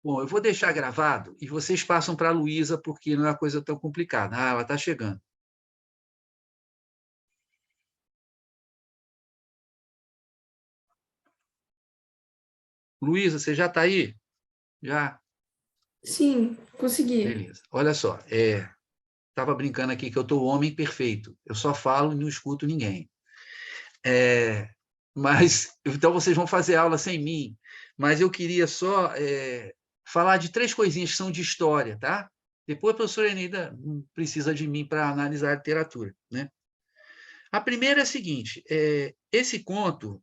Bom, eu vou deixar gravado e vocês passam para a Luísa, porque não é uma coisa tão complicada. Ah, ela está chegando. Luísa, você já está aí? Já? Sim, consegui. Beleza. Olha só, estava brincando aqui que eu estou o homem perfeito. Eu só falo e não escuto ninguém. Mas então vocês vão fazer aula sem mim. Mas eu queria só falar de três coisinhas que são de história, tá? Depois a professora Eneida não precisa de mim para analisar a literatura, né? A primeira é a seguinte: esse conto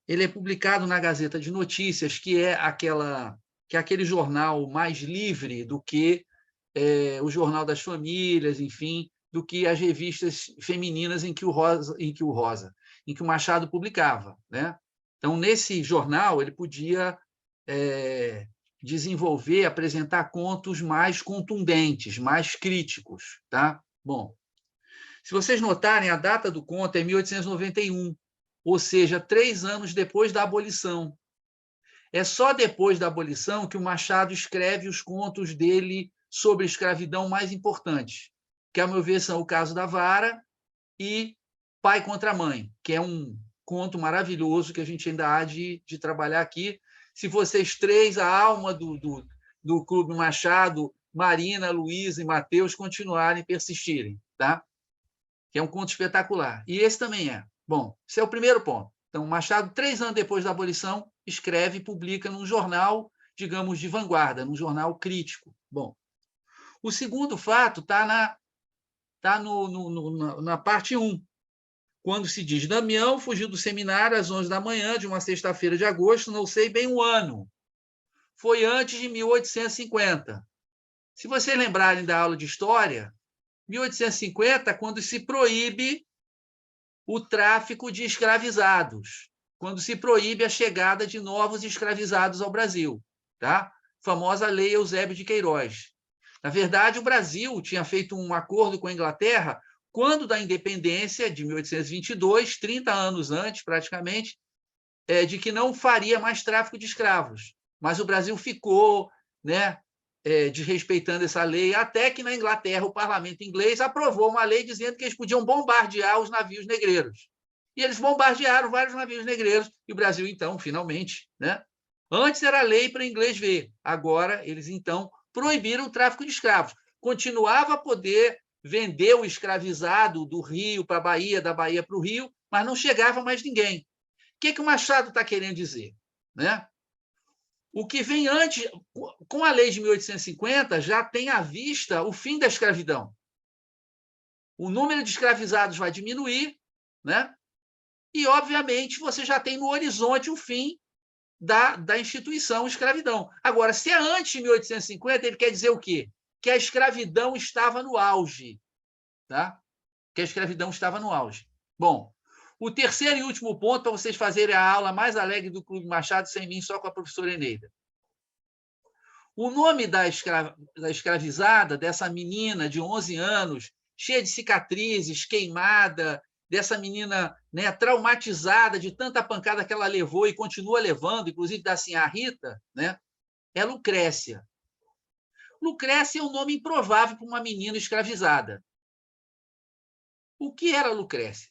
ele é publicado na Gazeta de Notícias, que é aquele jornal mais livre do que o Jornal das Famílias, enfim, do que as revistas femininas em que o Machado publicava, né? Então, nesse jornal, ele podia desenvolver, apresentar contos mais contundentes, mais críticos, tá? Bom, se vocês notarem, a data do conto é 1891, ou seja, 3 anos depois da abolição. É só depois da abolição que o Machado escreve os contos dele sobre escravidão mais importantes, que, a meu ver, são O Caso da Vara e Pai contra Mãe, que é um conto maravilhoso que a gente ainda há de trabalhar aqui. Se vocês três, a alma do Clube Machado, Marina, Luísa e Matheus, continuarem, persistirem, tá? Que é um conto espetacular. E esse também é. Bom, esse é o primeiro ponto. Então, Machado, 3 anos depois da abolição, escreve e publica num jornal, digamos, de vanguarda, num jornal crítico. Bom, o segundo fato está na parte 1, quando se diz: Damião fugiu do seminário às 11 da manhã de uma sexta-feira de agosto, não sei bem o ano. Foi antes de 1850. Se vocês lembrarem da aula de história, 1850, quando se proíbe o tráfico de escravizados, quando se proíbe a chegada de novos escravizados ao Brasil, tá? Famosa Lei Eusébio de Queiroz. Na verdade, o Brasil tinha feito um acordo com a Inglaterra quando da independência de 1822, 30 anos antes, praticamente, de que não faria mais tráfico de escravos. Mas o Brasil ficou, né, desrespeitando essa lei, até que na Inglaterra o parlamento inglês aprovou uma lei dizendo que eles podiam bombardear os navios negreiros. E eles bombardearam vários navios negreiros, e o Brasil, então, finalmente, né? Antes era lei para o inglês ver, agora eles, então, proibiram o tráfico de escravos. Continuava a poder vender o escravizado do Rio para a Bahia, da Bahia para o Rio, mas não chegava mais ninguém. O que o Machado está querendo dizer? Né? O que vem antes, com a lei de 1850, já tem à vista o fim da escravidão. O número de escravizados vai diminuir, né? E, obviamente, você já tem no horizonte o fim da instituição escravidão. Agora, se é antes de 1850, ele quer dizer o quê? Que a escravidão estava no auge. Tá? Que a escravidão estava no auge. Bom, o terceiro e último ponto, para vocês fazerem a aula mais alegre do Clube Machado, sem mim, só com a professora Eneida. O nome da escravizada, dessa menina de 11 anos, cheia de cicatrizes, queimada, dessa menina, né, traumatizada de tanta pancada que ela levou e continua levando, inclusive da Sinhá Rita, né, é Lucrécia. Lucrécia é um nome improvável para uma menina escravizada. O que era Lucrécia?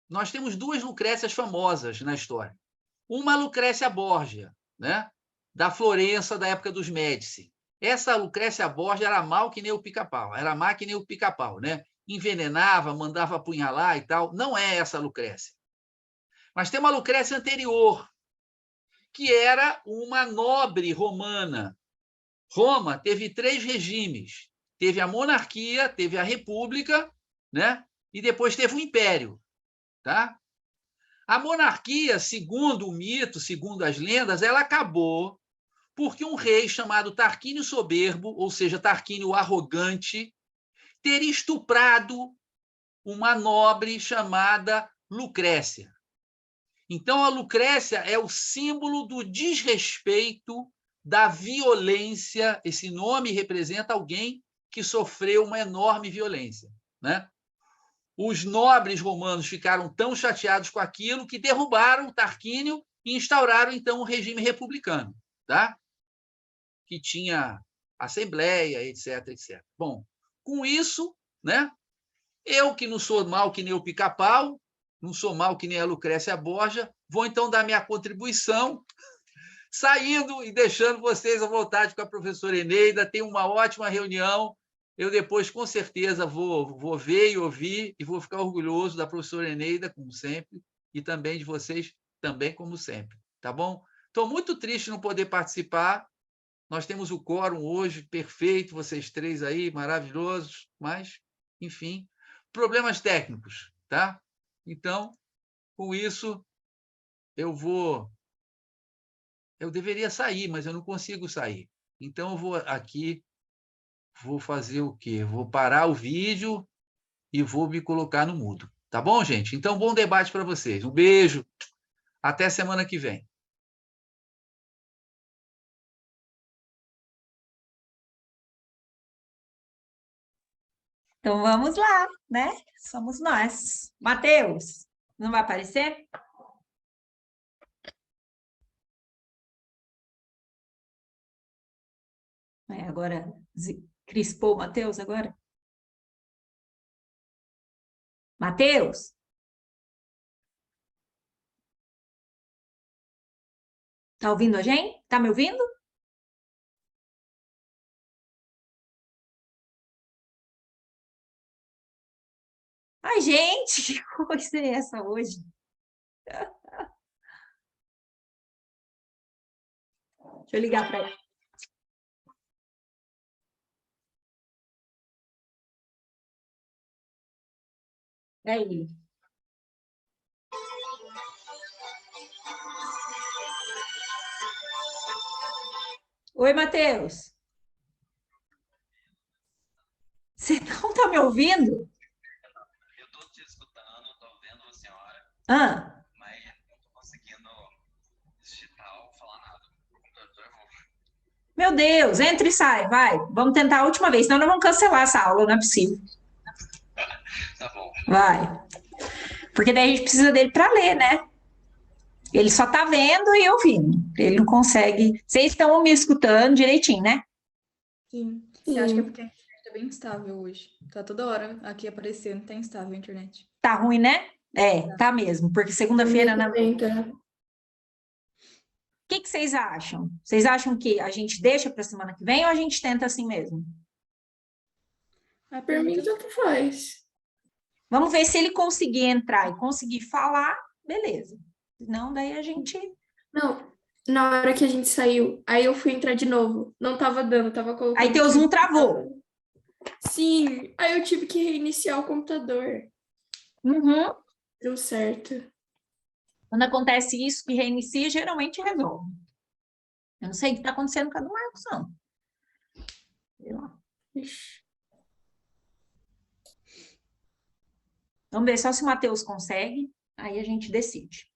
Nós temos duas Lucrécias famosas na história. Uma Lucrécia Borgia, né, da Florença, da época dos Médici. Essa Lucrécia Borgia era mal que nem o pica-pau, era má que nem o pica-pau, né? Envenenava, mandava apunhalar e tal. Não é essa Lucrécia. Mas tem uma Lucrécia anterior, que era uma nobre romana. Roma teve 3 regimes. Teve a monarquia, teve a república, né? E depois teve o império. Tá? A monarquia, segundo o mito, segundo as lendas, ela acabou porque um rei chamado Tarquínio Soberbo, ou seja, Tarquínio Arrogante, teria estuprado uma nobre chamada Lucrécia. Então, a Lucrécia é o símbolo do desrespeito, da violência. Esse nome representa alguém que sofreu uma enorme violência, né? Os nobres romanos ficaram tão chateados com aquilo que derrubaram o Tarquínio e instauraram, então, o regime republicano. Tá? que tinha assembleia, etc, etc. Bom, com isso, né, eu que não sou mal que nem o Pica-Pau, não sou mal que nem a Lucrécia Borja, vou então dar minha contribuição, saindo e deixando vocês à vontade com a professora Eneida. Tem uma ótima reunião. Eu depois, com certeza, vou ver e ouvir e vou ficar orgulhoso da professora Eneida, como sempre, e também de vocês, também como sempre. Tá bom? Estou muito triste não poder participar. Nós temos o quórum hoje perfeito, vocês três aí, maravilhosos, mas, enfim, problemas técnicos, tá? Então, com isso, eu deveria sair, mas eu não consigo sair. Então, eu vou aqui, vou fazer o quê? Vou parar o vídeo e vou me colocar no mudo. Tá bom, gente? Então, bom debate para vocês. Um beijo. Até semana que vem. Então vamos lá, né? Somos nós. Matheus, não vai aparecer? Agora crispou o Matheus agora? Matheus? Tá ouvindo a gente? Tá me ouvindo? Ai, gente, que coisa é essa hoje? Deixa eu ligar para ele. Aí. Oi, Matheus. Você não tá me ouvindo? Eu estou te escutando, estou vendo a senhora, Ah, mas não estou conseguindo digitar ou falar nada. O computador é ruim. meu Deus, entra e sai, vai. Vamos tentar a última vez, senão nós vamos cancelar essa aula, não é possível. Tá bom. Vai. Porque daí a gente precisa dele para ler, né? Ele só tá vendo e ouvindo. Ele não consegue. Vocês estão me escutando direitinho, né? Sim. Eu acho que é porque a internet tá bem instável hoje. Tá toda hora aqui aparecendo, tá instável a internet. Tá ruim, né? É, tá mesmo. Porque segunda-feira. O que que vocês acham? Vocês acham que a gente deixa para semana que vem ou a gente tenta assim mesmo? A Por mim, pergunta tanto faz. Vamos ver se ele conseguir entrar e conseguir falar, beleza. Não, daí a gente. Não, na hora que a gente saiu, aí eu fui entrar de novo. Não tava dando, tava colocando. Aí teu Zoom travou. Sim, aí eu tive que reiniciar o computador. Uhum. Deu certo. Quando acontece isso, que reinicia, geralmente resolve. Eu não sei o que está acontecendo com a do Marcos, não. Sei lá. Ixi. Vamos ver só se o Matheus consegue, aí a gente decide.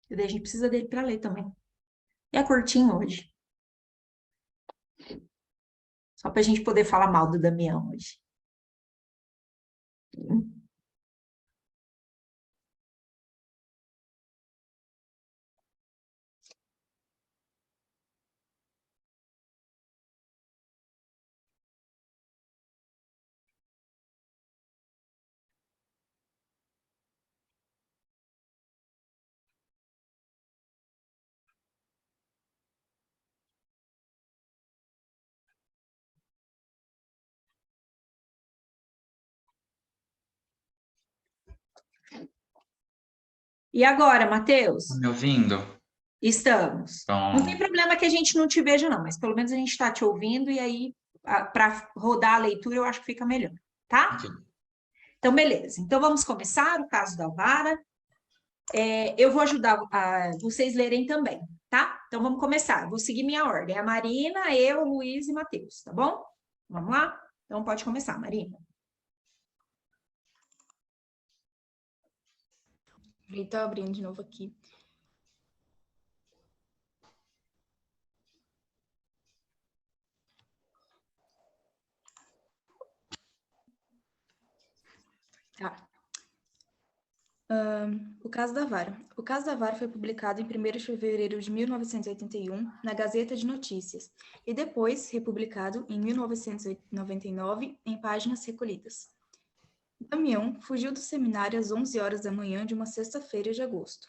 E daí a gente precisa dele para ler também. E é curtinho hoje. Só para a gente poder falar mal do Damião hoje. E agora, Matheus? Tá me ouvindo? Estamos. Não tem Pronto. problema que a gente não te veja, não, mas pelo menos a gente está te ouvindo e aí, para rodar a leitura, eu acho que fica melhor, tá? Ok. Então, beleza. Então, vamos começar o caso da Alvara. Eu vou ajudar vocês lerem também, tá? Então, vamos começar. Eu vou seguir minha ordem. A Marina, eu, Luiz e Matheus, tá bom? Vamos lá? Então, pode começar, Marina. tá abrindo de novo aqui. Tá. O caso da vara. O caso da vara foi publicado em 1º de fevereiro de 1981 na Gazeta de Notícias e depois republicado em 1999 em páginas recolhidas. Damião fugiu do seminário às 11 horas da manhã de uma sexta-feira de agosto.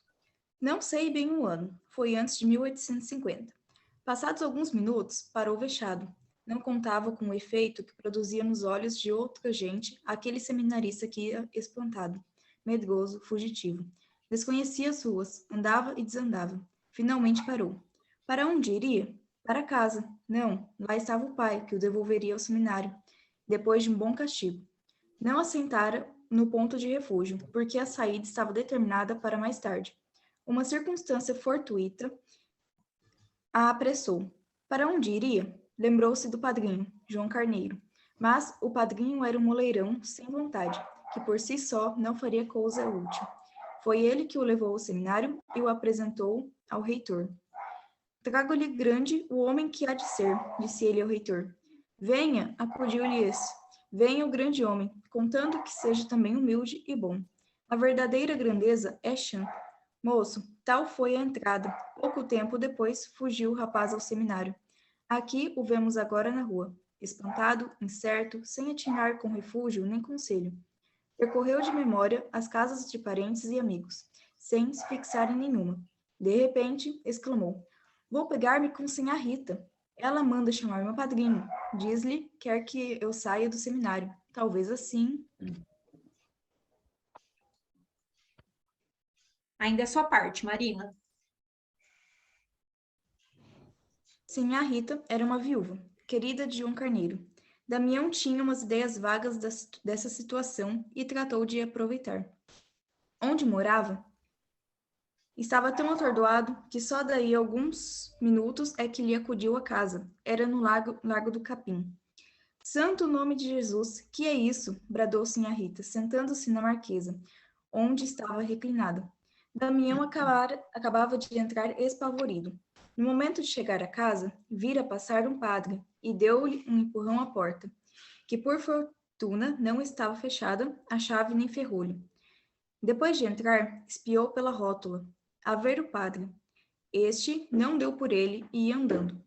Não sei bem o ano, foi antes de 1850. Passados alguns minutos, parou vexado. Não contava com o efeito que produzia nos olhos de outra gente aquele seminarista que ia espantado, medroso, fugitivo. Desconhecia as ruas, andava e desandava. Finalmente parou. Para onde iria? Para casa. Não, lá estava o pai, que o devolveria ao seminário, depois de um bom castigo. Não assentara no ponto de refúgio, porque a saída estava determinada para mais tarde. Uma circunstância fortuita a apressou. Para onde iria? Lembrou-se do padrinho, João Carneiro. Mas o padrinho era um moleirão sem vontade, que por si só não faria coisa útil. Foi ele que o levou ao seminário e o apresentou ao reitor. Trago-lhe grande o homem que há de ser, disse ele ao reitor. Venha, acudiu-lhe esse. Venha o grande homem, contando que seja também humilde e bom. A verdadeira grandeza é chã. Moço, tal foi a entrada. Pouco tempo depois, fugiu o rapaz ao seminário. Aqui o vemos agora na rua, espantado, incerto, sem atinar com refúgio nem conselho. Percorreu de memória as casas de parentes e amigos, sem se fixar em nenhuma. De repente, exclamou, vou pegar-me com sinhá Rita. Ela manda chamar meu padrinho. Diz-lhe, quer que eu saia do seminário. Talvez assim... Ainda é sua parte, Marina. Sinhá Rita era uma viúva, querida de João Carneiro. Damião tinha umas ideias vagas dessa situação e tratou de aproveitar. Onde morava, estava tão atordoado que só daí a alguns minutos é que lhe acudiu a casa. Era no Largo do Capim. Santo nome de Jesus, que é isso? Bradou sinhá Rita, sentando-se na marquesa, onde estava reclinada. Damião acabava de entrar espavorido. No momento de chegar à casa, vira passar um padre e deu-lhe um empurrão à porta, que por fortuna não estava fechada, a chave nem ferrolho. Depois de entrar, espiou pela rótula, a ver o padre. Este não deu por ele e ia andando.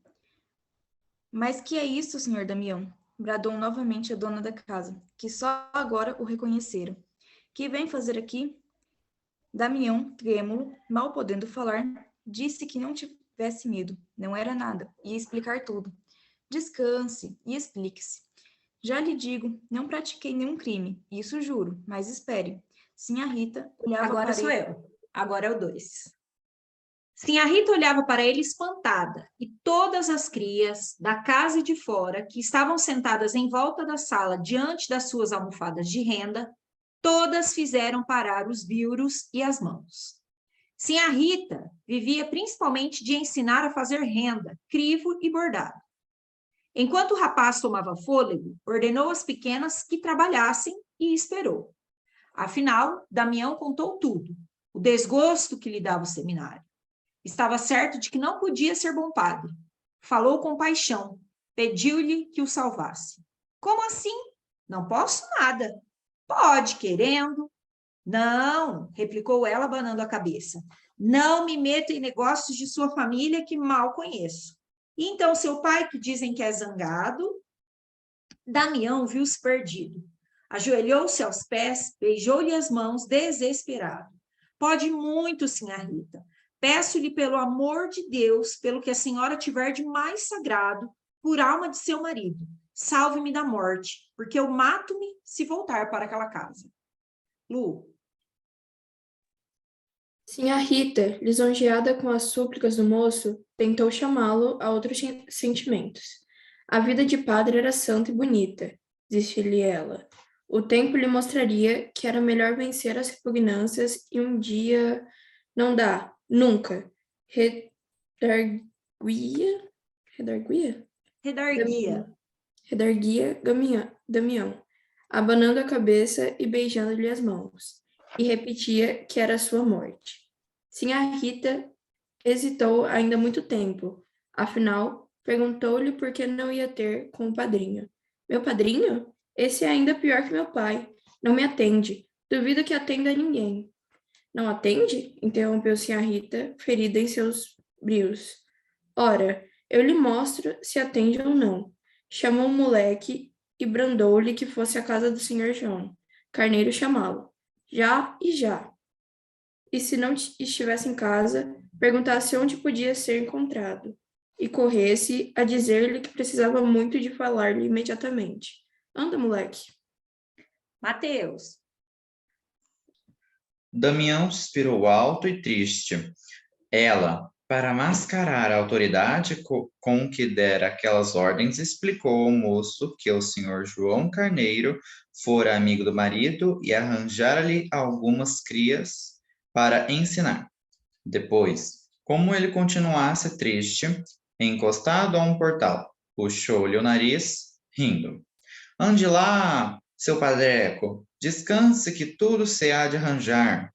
Mas que é isso, senhor Damião? Bradou novamente a dona da casa, que só agora o reconhecera. Que vem fazer aqui? Damião, trêmulo, mal podendo falar, disse que não tivesse medo, não era nada, ia explicar tudo. Descanse e explique-se. Já lhe digo, não pratiquei nenhum crime, isso juro, mas espere. Sinhá Rita olhava Agora para sou ele. eu. Agora é o 2. Sinhá Rita olhava para ele espantada, e todas as crias da casa e de fora, que estavam sentadas em volta da sala diante das suas almofadas de renda, todas fizeram parar os biuros e as mãos. Sinhá Rita vivia principalmente de ensinar a fazer renda, crivo e bordado. Enquanto o rapaz tomava fôlego, ordenou às pequenas que trabalhassem e esperou. Afinal, Damião contou tudo, o desgosto que lhe dava o seminário. Estava certo de que não podia ser bom padre. Falou com paixão, pediu-lhe que o salvasse. Como assim? Não posso nada. Pode, querendo. Não, replicou ela, abanando a cabeça. Não me meto em negócios de sua família que mal conheço. E então seu pai, que dizem que é zangado... Damião viu-se perdido. Ajoelhou-se aos pés, beijou-lhe as mãos, desesperado. Pode muito, sinhá Rita. Peço-lhe pelo amor de Deus, pelo que a senhora tiver de mais sagrado, por alma de seu marido. Salve-me da morte, porque eu mato-me se voltar para aquela casa. Lu. Sinhá Rita, lisonjeada com as súplicas do moço, tentou chamá-lo a outros sentimentos. A vida de padre era santa e bonita, disse-lhe ela. O tempo lhe mostraria que era melhor vencer as repugnâncias e um dia... Não dá, nunca. Redarguia? Redarguia Damião, abanando a cabeça e beijando-lhe as mãos, e repetia que era sua morte. Sinhá Rita hesitou ainda muito tempo, afinal, perguntou-lhe por que não ia ter com o padrinho. Meu padrinho? Esse é ainda pior que meu pai. Não me atende. Duvido que atenda a ninguém. Não atende? Interrompeu Sinhá Rita, ferida em seus brios. Ora, eu lhe mostro se atende ou não. Chamou o moleque e brandou-lhe que fosse à casa do senhor João Carneiro chamá-lo. Já e já. E se não estivesse em casa, perguntasse onde podia ser encontrado. E corresse a dizer-lhe que precisava muito de falar-lhe imediatamente. Anda, moleque. Mateus, Damião suspirou alto e triste. Ela, para mascarar a autoridade com que dera aquelas ordens, explicou ao moço que o senhor João Carneiro fora amigo do marido e arranjara-lhe algumas crias para ensinar. Depois, como ele continuasse triste, encostado a um portal, puxou-lhe o nariz, rindo. Ande lá, seu padreco, descanse que tudo se há de arranjar.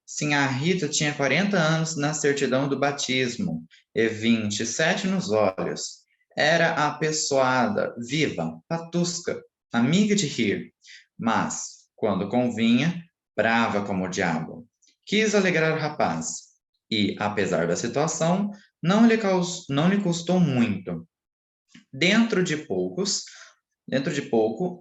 Sinhá Rita tinha 40 anos na certidão do batismo e 27 nos olhos. Era apessoada, viva, patusca, amiga de rir, mas, quando convinha, brava como o diabo. Quis alegrar o rapaz e, apesar da situação, não lhe custou muito. Dentro de pouco,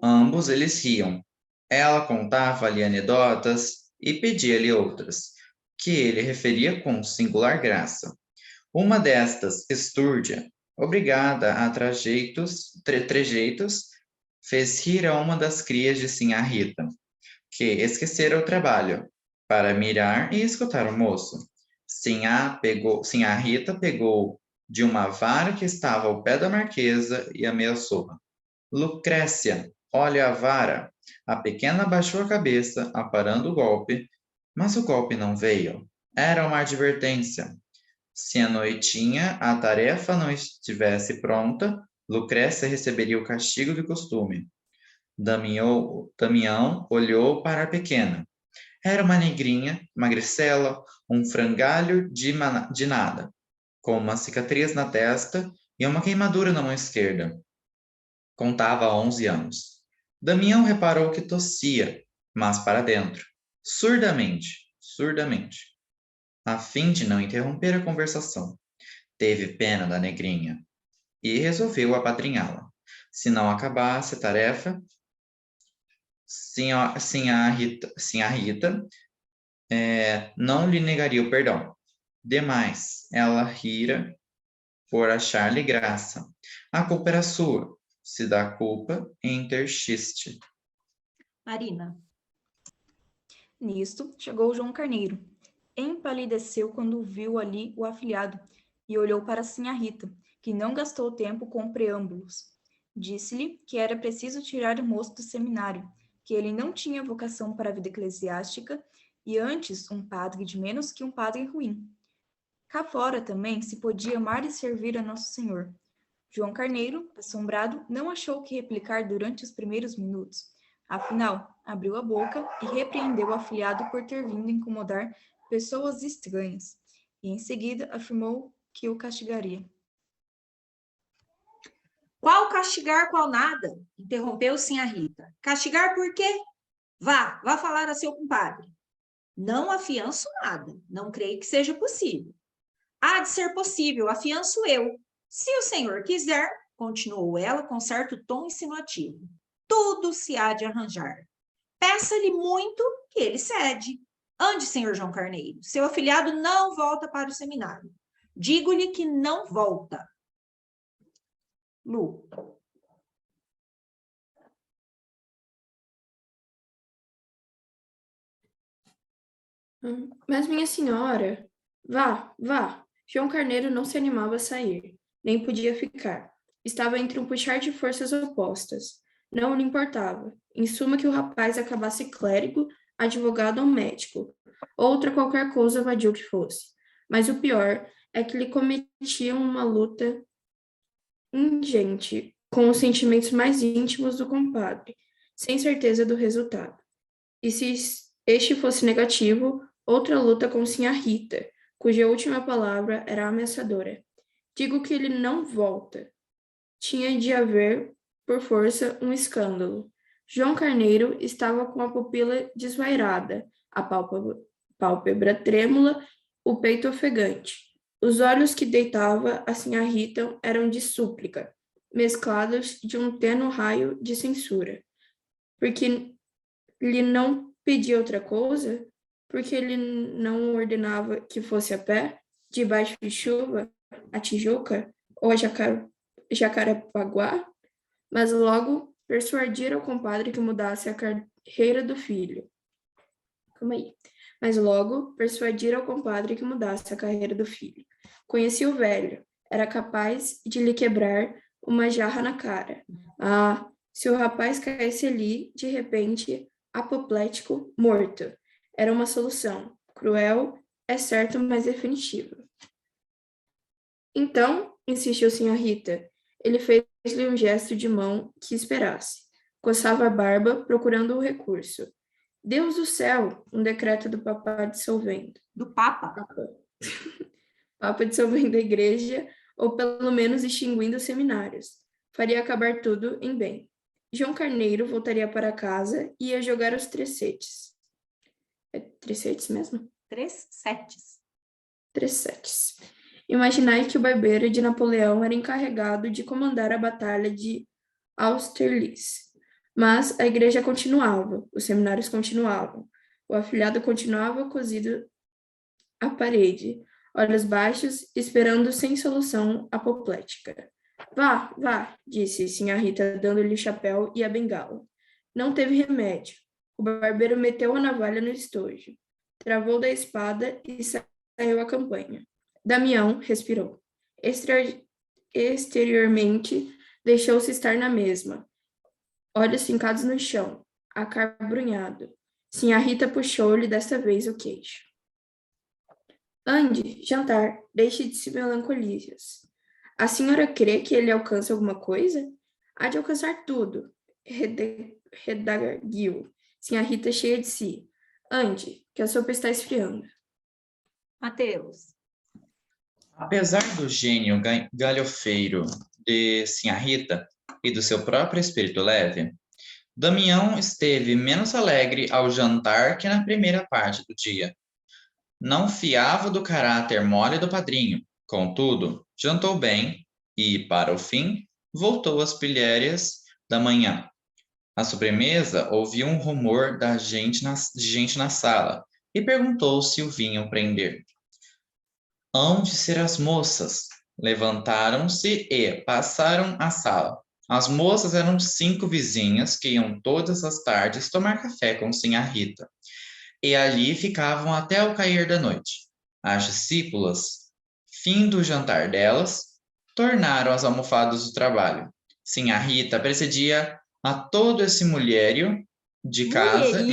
ambos eles riam. Ela contava-lhe anedotas e pedia-lhe outras, que ele referia com singular graça. Uma destas, estúrdia, obrigada a trejeitos, fez rir a uma das crias de Sinhá Rita, que esquecera o trabalho, para mirar e escutar o moço. Sinhá Rita pegou de uma vara que estava ao pé da marquesa e ameaçou-a. Lucrécia, olha a vara. A pequena baixou a cabeça, aparando o golpe, mas o golpe não veio. Era uma advertência. Se à noitinha a tarefa não estivesse pronta, Lucrécia receberia o castigo de costume. Damião olhou para a pequena. Era uma negrinha, magricela, um frangalho de nada, com uma cicatriz na testa e uma queimadura na mão esquerda. Contava 11 anos. Damião reparou que tossia, mas para dentro, surdamente, a fim de não interromper a conversação. Teve pena da negrinha e resolveu apadrinhá-la. Se não acabasse a tarefa, Sinhá Rita não lhe negaria o perdão. Demais, ela rira por achar-lhe graça. A culpa era sua. Se dá culpa, interxiste. Marina. Nisto, chegou João Carneiro. Empalideceu quando viu ali o afilhado e olhou para Sinhá Rita, que não gastou tempo com preâmbulos. Disse-lhe que era preciso tirar o moço do seminário, que ele não tinha vocação para a vida eclesiástica e antes um padre de menos que um padre ruim. Cá fora também se podia amar e servir a Nosso Senhor. João Carneiro, assombrado, não achou o que replicar durante os primeiros minutos. Afinal, abriu a boca e repreendeu o afilhado por ter vindo incomodar pessoas estranhas, e em seguida afirmou que o castigaria. Qual castigar, qual nada? Interrompeu Sinhá Rita. Castigar por quê? Vá falar a seu compadre. Não afianço nada, não creio que seja possível. Há de ser possível, afianço eu. Se o senhor quiser, continuou ela com certo tom insinuativo, tudo se há de arranjar. Peça-lhe muito que ele cede. Ande, senhor João Carneiro, seu afilhado não volta para o seminário. Digo-lhe que não volta. Lu. Mas, minha senhora, vá. João Carneiro não se animava a sair, nem podia ficar. Estava entre um puxar de forças opostas. Não lhe importava. Em suma, que o rapaz acabasse clérigo, advogado ou médico. Outra qualquer coisa vadia que fosse. Mas o pior é que lhe cometiam uma luta ingente com os sentimentos mais íntimos do compadre, sem certeza do resultado. E se este fosse negativo, outra luta com Sinhá Rita, cuja última palavra era ameaçadora. Digo que ele não volta. Tinha de haver, por força, um escândalo. João Carneiro estava com a pupila desvairada, a pálpebra pálpebra trêmula, o peito ofegante. Os olhos que deitava a Sinhá Rita eram de súplica, mesclados de um tênue raio de censura. Porque lhe não pedia outra coisa? Porque ele não ordenava que fosse a pé, debaixo de chuva, a Tijuca ou a Jacarepaguá? Mas logo persuadira o compadre que mudasse a carreira do filho. Calma aí. Mas logo persuadira o compadre que mudasse a carreira do filho. Conhecia o velho, era capaz de lhe quebrar uma jarra na cara. Ah, se o rapaz caísse ali, de repente, apoplético, morto. Era uma solução, cruel, é certo, mas definitiva. Então, insistiu Sinhá Rita, ele fez-lhe um gesto de mão que esperasse. Coçava a barba, procurando o recurso. Deus do céu, um decreto do Papa dissolvendo. Do Papa? Papa dissolvendo a igreja, ou pelo menos extinguindo os seminários. Faria acabar tudo em bem. João Carneiro voltaria para casa e ia jogar os trecetes. É trecetes mesmo? 3 setes. Trecetes. Imaginai que o barbeiro de Napoleão era encarregado de comandar a batalha de Austerlitz. Mas a igreja continuava, os seminários continuavam, o afilhado continuava cozido à parede, olhos baixos, esperando sem solução apoplética. Vá, vá, disse Sinhá Rita, dando-lhe o chapéu e a bengala. Não teve remédio. O barbeiro meteu a navalha no estojo, travou da espada e saiu à campanha. Damião respirou. Exteriormente, deixou-se estar na mesma, olhos fincados no chão, acabrunhado. Sinhá Rita puxou-lhe desta vez o queixo. Ande, jantar, deixe de se melancolias. A senhora crê que ele alcança alguma coisa? Há de alcançar tudo, redarguiu Sinhá Rita cheia de si. Ande, que a sopa está esfriando. Mateus. Apesar do gênio galhofeiro de Sinhá Rita e do seu próprio espírito leve, Damião esteve menos alegre ao jantar que na primeira parte do dia. Não fiava do caráter mole do padrinho, contudo, jantou bem e, para o fim, voltou às pilhérias da manhã. À sobremesa, ouviu um rumor de gente na sala e perguntou se o vinham prender. Hão de ser as moças. Levantaram-se e passaram à sala. As moças eram 5 vizinhas que iam todas as tardes tomar café com Sinhá Rita, e ali ficavam até o cair da noite. As discípulas, fim do jantar delas, tornaram as almofadas do trabalho. Sinhá Rita precedia a todo esse mulherio de casa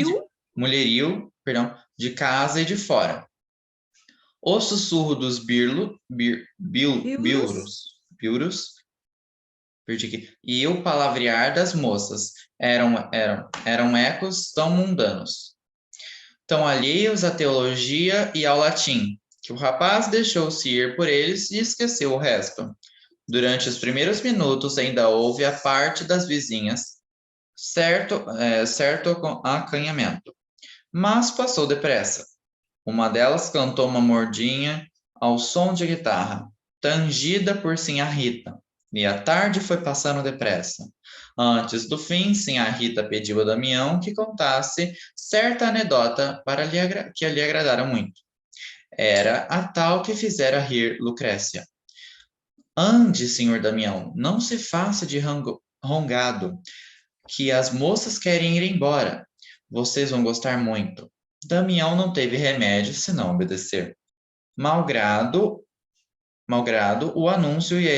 de casa e de fora. O sussurro dos biurus e o palavrear das moças eram ecos tão mundanos, tão alheios à teologia e ao latim, que o rapaz deixou-se ir por eles e esqueceu o resto. Durante os primeiros minutos ainda houve a parte das vizinhas certo acanhamento, mas passou depressa. Uma delas cantou uma mordinha ao som de guitarra, tangida por Sinhá Rita, e a tarde foi passando depressa. Antes do fim, Sinhá Rita pediu a Damião que contasse certa anedota que lhe agradara muito. Era a tal que fizera rir Lucrécia. Ande, senhor Damião, não se faça de rongado, que as moças querem ir embora. Vocês vão gostar muito. Damião não teve remédio senão obedecer. Malgrado o anúncio e a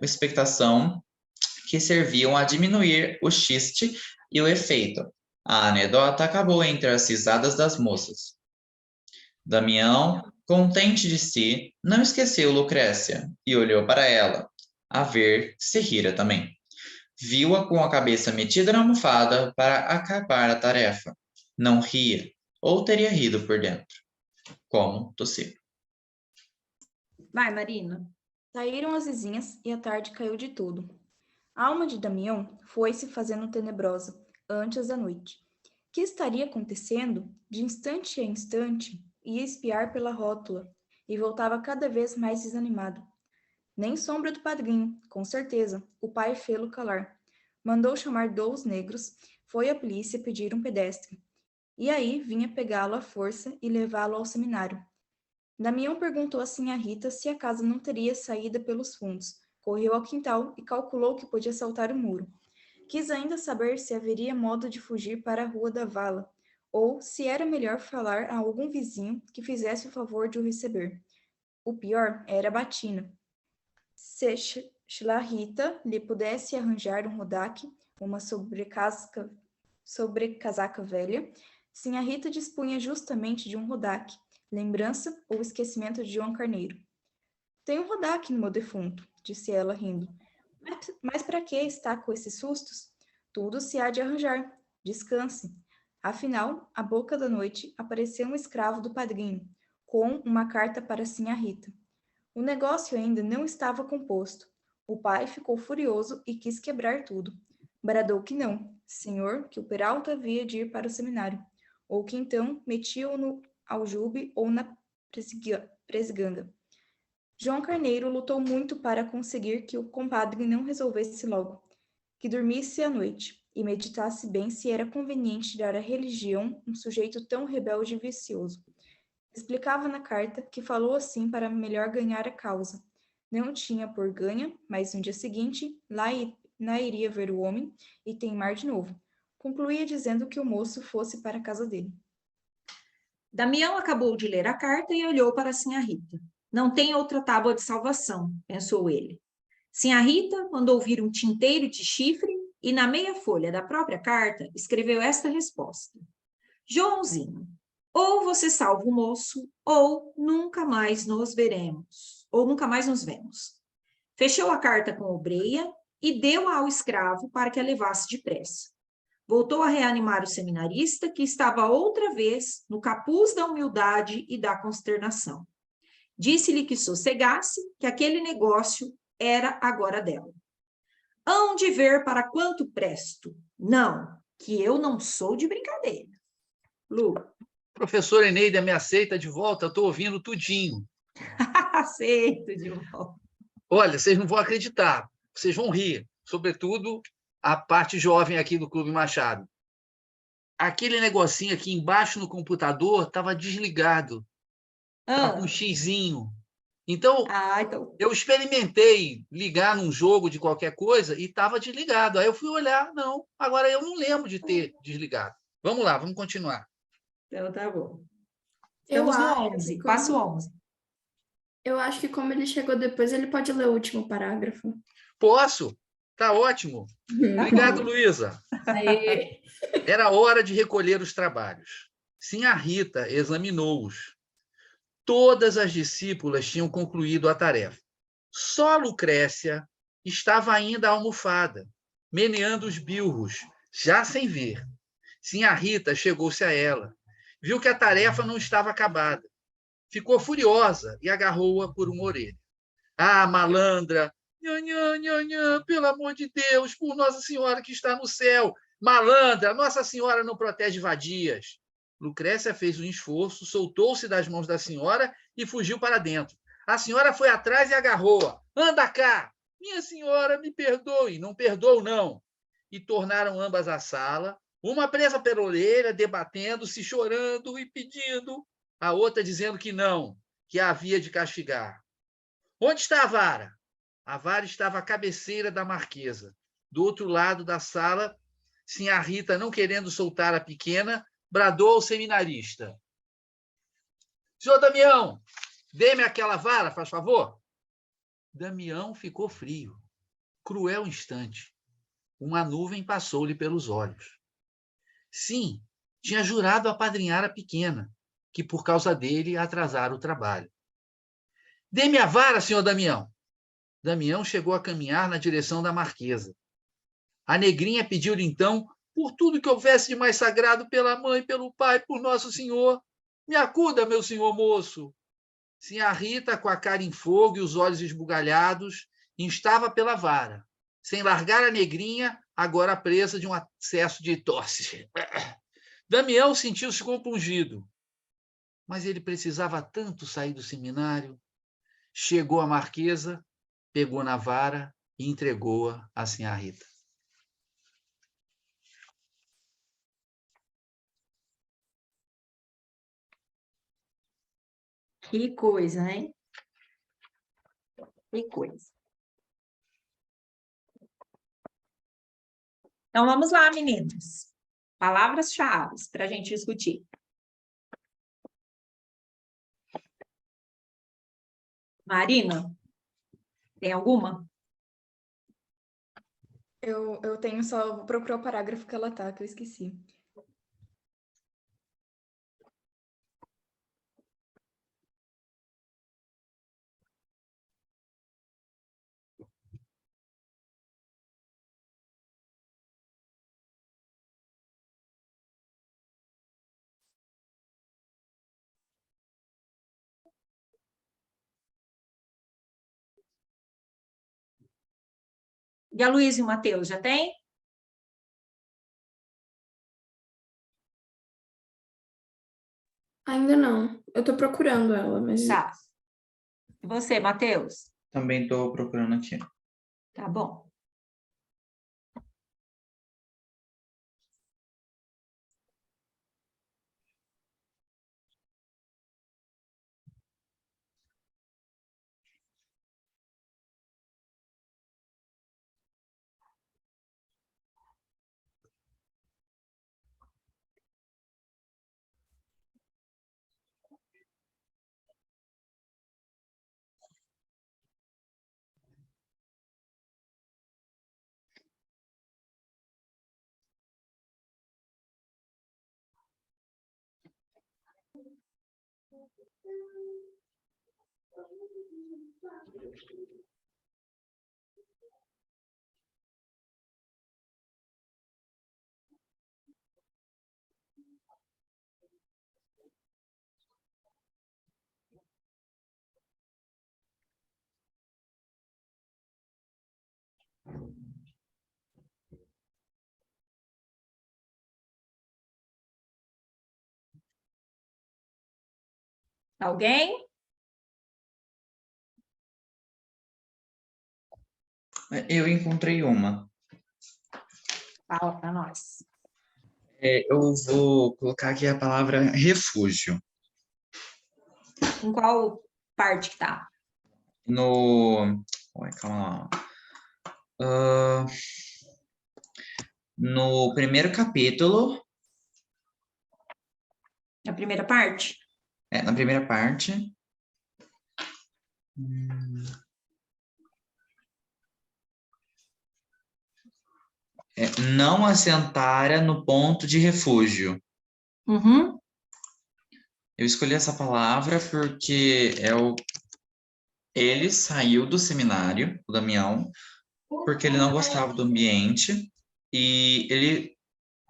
expectação que serviam a diminuir o chiste e o efeito, a anedota acabou entre as risadas das moças. Damião, contente de si, não esqueceu Lucrécia e olhou para ela, a ver se rira também. Viu-a com a cabeça metida na almofada para acabar a tarefa. Não ria, ou teria rido por dentro. Como tossir. Vai, Marina. Saíram as vizinhas e a tarde caiu de tudo. A alma de Damião foi-se fazendo tenebrosa antes da noite. Que estaria acontecendo? De instante a instante, ia espiar pela rótula e voltava cada vez mais desanimado. Nem sombra do padrinho, com certeza, o pai fê-lo calar. Mandou chamar 2 negros, foi à polícia pedir um pedestre. E aí vinha pegá-lo à força e levá-lo ao seminário. Damião perguntou assim a Rita se a casa não teria saída pelos fundos. Correu ao quintal e calculou que podia saltar o muro. Quis ainda saber se haveria modo de fugir para a Rua da Vala, ou se era melhor falar a algum vizinho que fizesse o favor de o receber. O pior era a batina. Se Rita lhe pudesse arranjar um rodaque, uma sobrecasaca velha, Sinhá Rita dispunha justamente de um rodaque, lembrança ou esquecimento de João Carneiro. Tem um rodaque no meu defunto, disse ela rindo. Mas para que está com esses sustos? Tudo se há de arranjar. Descanse. Afinal, à boca da noite, apareceu um escravo do padrinho, com uma carta para Sinhá Rita. O negócio ainda não estava composto. O pai ficou furioso e quis quebrar tudo. Bradou que não, senhor, que o Peralta havia de ir para o seminário, ou que então metia-o no aljube ou na presiganga. João Carneiro lutou muito para conseguir que o compadre não resolvesse logo, que dormisse à noite e meditasse bem se era conveniente dar à religião um sujeito tão rebelde e vicioso. Explicava na carta que falou assim para melhor ganhar a causa. Não tinha por ganha, mas no dia seguinte, lá iria ver o homem e teimar de novo. Concluía dizendo que o moço fosse para a casa dele. Damião acabou de ler a carta e olhou para Sinhá Rita. Não tem outra tábua de salvação, pensou ele. Sinhá Rita mandou vir um tinteiro de chifre e na meia folha da própria carta escreveu esta resposta. Joãozinho, ou você salva o moço, ou nunca mais nos veremos, ou nunca mais nos vemos. Fechou a carta com obreia e deu-a ao escravo para que a levasse depressa. Voltou a reanimar o seminarista, que estava outra vez no capuz da humildade e da consternação. Disse-lhe que sossegasse, que aquele negócio era agora dela. Hão de ver para quanto presto. Não, que eu não sou de brincadeira. Lu. Professora Eneida, me aceita de volta? Eu estou ouvindo tudinho. Aceito de volta. Olha, vocês não vão acreditar, vocês vão rir, sobretudo a parte jovem aqui do Clube Machado. Aquele negocinho aqui embaixo no computador estava desligado, estava com um xizinho. Então, eu experimentei ligar num jogo de qualquer coisa e estava desligado. Aí eu fui olhar, não, agora eu não lembro de ter desligado. Vamos lá, vamos continuar. Então, tá bom. Estamos no 11, passo 11. Eu acho que como ele chegou depois, ele pode ler o último parágrafo. Posso? Tá ótimo. Obrigado, Luísa. Era hora de recolher os trabalhos. Sinhá Rita examinou-os. Todas as discípulas tinham concluído a tarefa. Só Lucrécia estava ainda almofada, meneando os bilros, já sem ver. Sinhá Rita chegou-se a ela. Viu que a tarefa não estava acabada. Ficou furiosa e agarrou-a por uma orelha. Ah, malandra! Nhanhã, nhanhã, pelo amor de Deus, por Nossa Senhora que está no céu! Malandra, Nossa Senhora não protege vadias. Lucrécia fez um esforço, soltou-se das mãos da senhora e fugiu para dentro. A senhora foi atrás e agarrou-a. Anda cá! Minha senhora, me perdoe. Não perdoo, não. E tornaram ambas à sala, uma presa pela orelha, debatendo-se, chorando e pedindo, a outra dizendo que não, que a havia de castigar. Onde está a vara? A vara estava à cabeceira da marquesa. Do outro lado da sala, Sinhá Rita, não querendo soltar a pequena, bradou ao seminarista. Senhor Damião, dê-me aquela vara, faz favor. Damião ficou frio. Cruel instante. Uma nuvem passou-lhe pelos olhos. Sim, tinha jurado apadrinhar a pequena, que por causa dele atrasara o trabalho. Dê-me a vara, senhor Damião. Damião chegou a caminhar na direção da marquesa. A negrinha pediu-lhe então, por tudo que houvesse de mais sagrado, pela mãe, pelo pai, por Nosso Senhor, me acuda, meu senhor moço. Sinhá Rita, com a cara em fogo e os olhos esbugalhados, instava pela vara, sem largar a negrinha, agora presa de um acesso de tosse. Damião sentiu-se compungido. mas ele precisava tanto sair do seminário. Chegou a marquesa, pegou na vara e entregou-a à Sinhá Rita. Que coisa, hein? Que coisa. Então, vamos lá, meninas. Palavras-chave para a gente discutir. Marina, tem alguma? Eu tenho só, vou procurar o parágrafo que ela tá, que eu esqueci. E a Luísa e o Matheus, já tem? Ainda não. Eu tô procurando ela, mas Tá. E você, Matheus? Também estou procurando aqui. Tá bom. Alguém? Eu encontrei uma. Fala para nós. Eu vou colocar aqui a palavra refúgio. Em qual parte que tá? Calma lá. No primeiro capítulo, A primeira parte? na primeira parte. Não assentara no ponto de refúgio. Uhum. Eu escolhi essa palavra porque ele saiu do seminário, o Damião, porque ele não gostava do ambiente e ele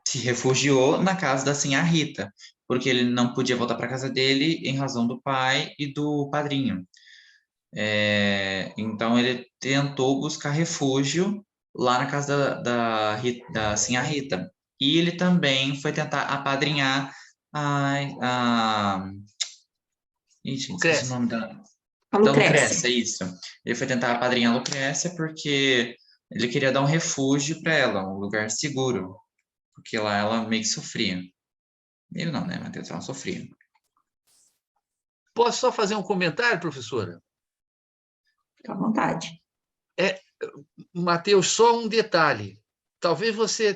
se refugiou na casa da Sinhá Rita, porque ele não podia voltar para casa dele em razão do pai e do padrinho. Então ele tentou buscar refúgio lá na casa da Sinhá Rita. E ele também foi tentar apadrinhar Ixi, esqueci o nome A da Lucrécia. Lucrécia, isso. Ele foi tentar apadrinhar a Lucrécia porque ele queria dar um refúgio para ela, um lugar seguro, porque lá ela meio que sofria. Ele não, né, Matheus? Ela sofria. Posso só fazer um comentário, professora? Fica à vontade. Matheus, só um detalhe. Talvez você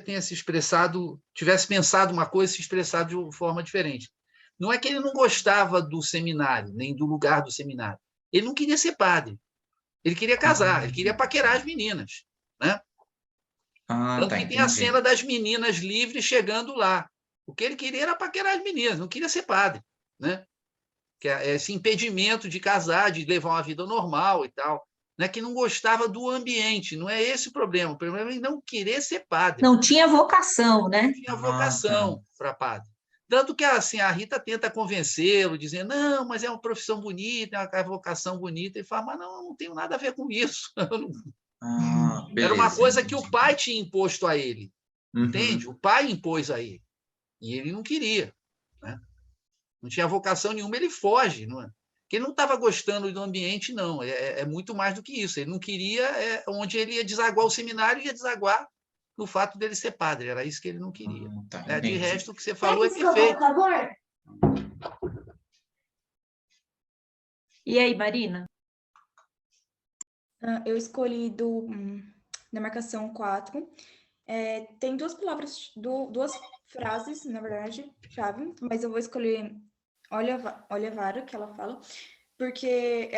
tivesse pensado uma coisa e se expressado de forma diferente. Não é que ele não gostava do seminário, nem do lugar do seminário. Ele não queria ser padre. Ele queria casar, ele queria paquerar as meninas, né? Tanto Tá, que tem a entendi. cena das meninas livres chegando lá. O que ele queria era paquerar as meninas, não queria ser padre, né? Que é esse impedimento de casar, de levar uma vida normal e tal, né? Que não gostava do ambiente, não é esse o problema é não querer ser padre. Não tinha vocação, né? Não tinha vocação para padre. Tanto que assim, a Rita tenta convencê-lo, dizendo, não, mas é uma profissão bonita, é uma vocação bonita. Ele fala, mas não tenho nada a ver com isso. Era uma Beleza, coisa que o entendi. pai tinha imposto a ele, Uhum. entende? O pai impôs a ele, e ele não queria, né? Não tinha vocação nenhuma, ele foge, não é? Porque ele não estava gostando do ambiente, não. É muito mais do que isso. Ele não queria onde ele ia desaguar o seminário, ia desaguar no fato dele ser padre. Era isso que ele não queria. Tá, De entendi. resto, o que você falou é perfeito. E aí, Marina? Eu escolhi da marcação 4. Tem duas palavras, duas frases, na verdade, chave, mas eu vou escolher olha a vara, que ela fala, porque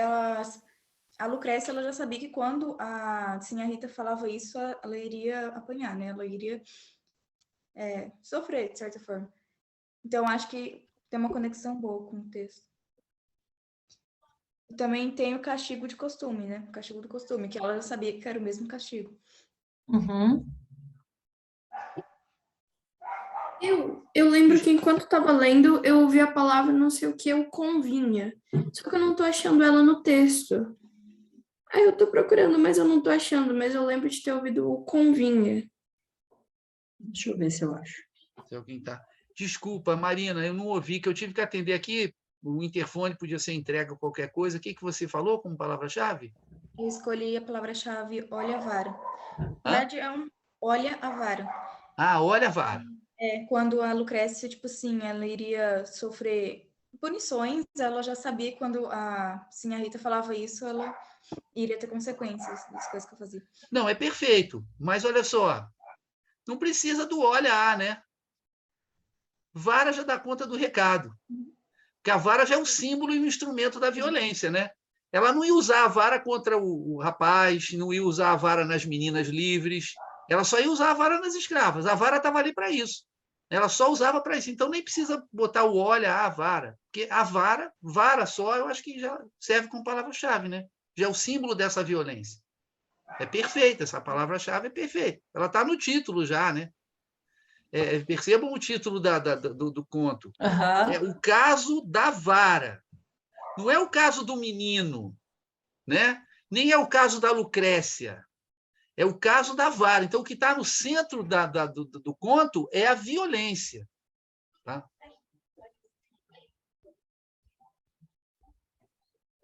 a Lucrécia, ela já sabia que quando a Sinhá Rita falava isso, ela iria apanhar, né? Ela iria sofrer, de certa forma. Então, acho que tem uma conexão boa com o texto. E também tem o castigo de costume, né? O castigo do costume, que ela já sabia que era o mesmo castigo. Uhum. Eu lembro que enquanto estava lendo, eu ouvi a palavra não sei o que, eu convinha. Só que eu não estou achando ela no texto. Aí eu estou procurando, mas eu não estou achando. Mas eu lembro de ter ouvido o convinha. Deixa eu ver se eu acho. Se alguém tá... Desculpa, Marina, eu não ouvi, que eu tive que atender aqui. O interfone podia ser entregue ou qualquer coisa. O que você falou como palavra-chave? Eu escolhi a palavra-chave olha a vara. Na Hã? verdade, olha a vara. Olha, Vara. Quando a Lucrécia, tipo assim, ela iria sofrer punições, ela já sabia que quando a Sinhá Rita falava isso, ela iria ter consequências das coisas que eu fazia. Não, é perfeito. Mas olha só, não precisa do olha, né? Vara já dá conta do recado. Porque a vara já é um símbolo e um instrumento da violência, né? Ela não ia usar a vara contra o rapaz, não ia usar a vara nas meninas livres, ela só ia usar a vara nas escravas. A vara estava ali para isso. Ela só usava para isso. Então nem precisa botar o olha, a vara. Porque a vara só, eu acho que já serve como palavra-chave, né? Já é o símbolo dessa violência. É perfeita, essa palavra-chave é perfeita. Ela está no título já, né? Percebam o título do conto. Uhum. É o caso da vara. Não é o caso do menino, né? Nem é o caso da Lucrécia. É o caso da vara. Então, o que está no centro do conto é a violência. Tá?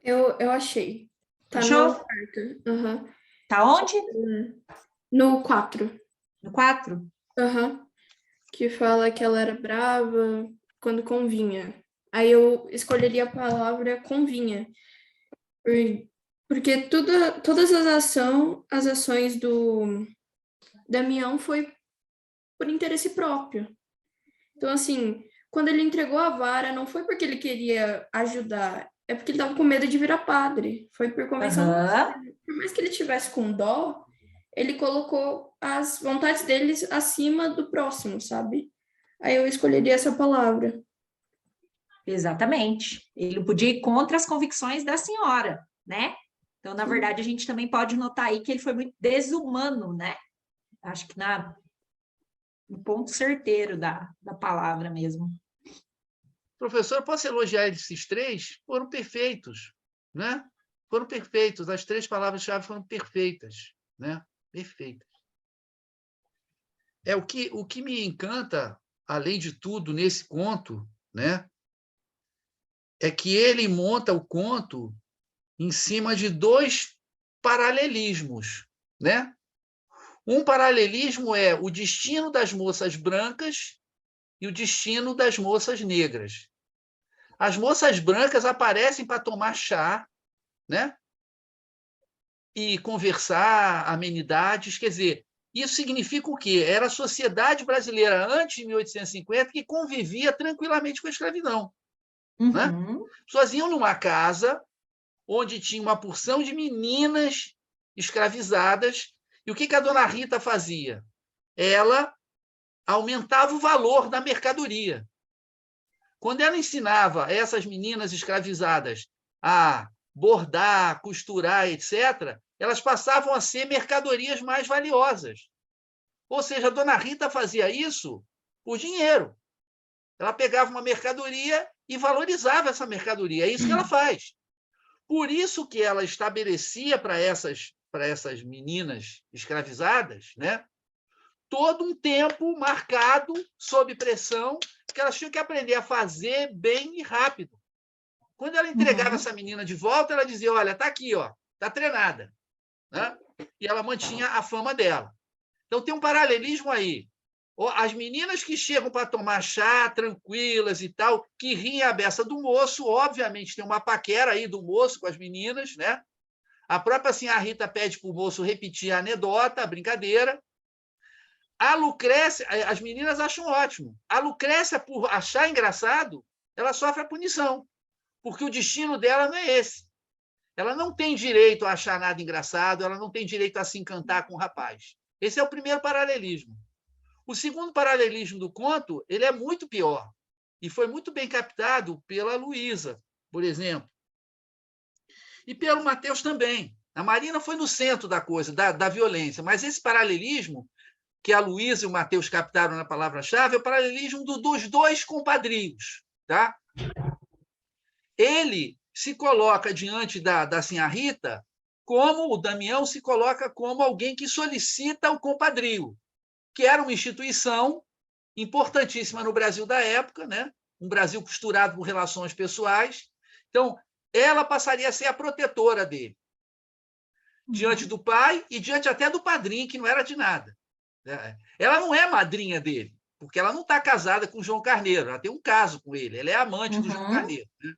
Eu achei. Tá Achou? no quarto. Uhum. Tá onde? No 4. No 4? Uhum. Que fala que ela era brava quando convinha. Aí eu escolheria a palavra convinha. Porque todas as ações do Damião foi por interesse próprio. Então, assim, quando ele entregou a vara, não foi porque ele queria ajudar, é porque ele estava com medo de virar padre. Foi por convenção. Uhum. Por mais que ele tivesse com dó, ele colocou as vontades dele acima do próximo, sabe? Aí eu escolheria essa palavra. Exatamente. Ele podia ir contra as convicções da senhora, né? Então, na verdade, a gente também pode notar aí que ele foi muito desumano, né? Acho que no ponto certeiro da palavra mesmo. Professor, posso elogiar esses três? Foram perfeitos, né? Foram perfeitos. As três palavras-chave foram perfeitas, né? Perfeitas. O que me encanta, além de tudo, nesse conto, né? É que ele monta o conto em cima de dois paralelismos, né? Um paralelismo é o destino das moças brancas e o destino das moças negras. As moças brancas aparecem para tomar chá, né? E conversar, amenidades, quer dizer, isso significa o quê? Era a sociedade brasileira antes de 1850 que convivia tranquilamente com a escravidão. Uhum. Né? As pessoas iam numa casa onde tinha uma porção de meninas escravizadas, e o que a dona Rita fazia? Ela aumentava o valor da mercadoria. Quando ela ensinava essas meninas escravizadas a bordar, costurar, etc., elas passavam a ser mercadorias mais valiosas. Ou seja, a dona Rita fazia isso por dinheiro. Ela pegava uma mercadoria e valorizava essa mercadoria. É isso que ela faz. Por isso que ela estabelecia para essas meninas escravizadas, né, todo um tempo marcado, sob pressão, que elas tinham que aprender a fazer bem e rápido. Quando ela entregava essa menina de volta, ela dizia: olha, está aqui, ó, está treinada. Né? E ela mantinha a fama dela. Então, tem um paralelismo aí. As meninas que chegam para tomar chá, tranquilas e tal, que riem a beça do moço, obviamente tem uma paquera aí do moço com as meninas, né? A própria senhora Rita pede para o moço repetir a anedota, a brincadeira. A Lucrécia, as meninas acham ótimo. A Lucrécia, por achar engraçado, ela sofre a punição, porque o destino dela não é esse. Ela não tem direito a achar nada engraçado, ela não tem direito a se encantar com o rapaz. Esse é o primeiro paralelismo. O segundo paralelismo do conto, ele é muito pior, e foi muito bem captado pela Luísa, por exemplo, e pelo Mateus também. A Marina foi no centro da coisa, da violência, mas esse paralelismo que a Luísa e o Mateus captaram na palavra-chave é o paralelismo dos dois compadrios. Tá? Ele se coloca diante da senhora Rita como o Damião se coloca como alguém que solicita o compadrio, que era uma instituição importantíssima no Brasil da época, né? Um Brasil costurado por relações pessoais. Então, ela passaria a ser a protetora dele, diante do pai e diante até do padrinho, que não era de nada. Ela não é madrinha dele, porque ela não está casada com o João Carneiro, ela tem um caso com ele, ela é amante do João Carneiro. Né?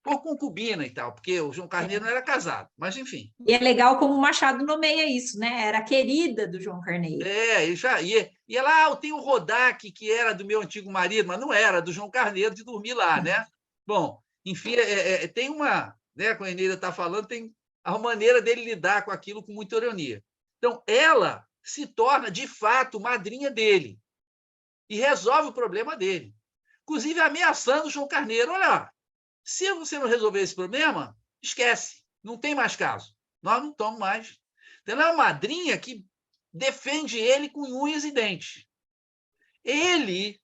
Por concubina e tal, porque o João Carneiro não era casado, mas enfim. E é legal como o Machado nomeia isso, né? Era a querida do João Carneiro. E ela, eu tenho o Rodak, que era do meu antigo marido, mas não era, do João Carneiro, de dormir lá, né? Bom, enfim, tem uma, né, como a Eneida está falando, tem a maneira dele lidar com aquilo com muita ironia. Então, ela se torna, de fato, madrinha dele e resolve o problema dele. Inclusive ameaçando o João Carneiro. Olha, se você não resolver esse problema, esquece, não tem mais caso. Nós não estamos mais. Então, ela é uma madrinha que defende ele com unhas e dentes. Ele,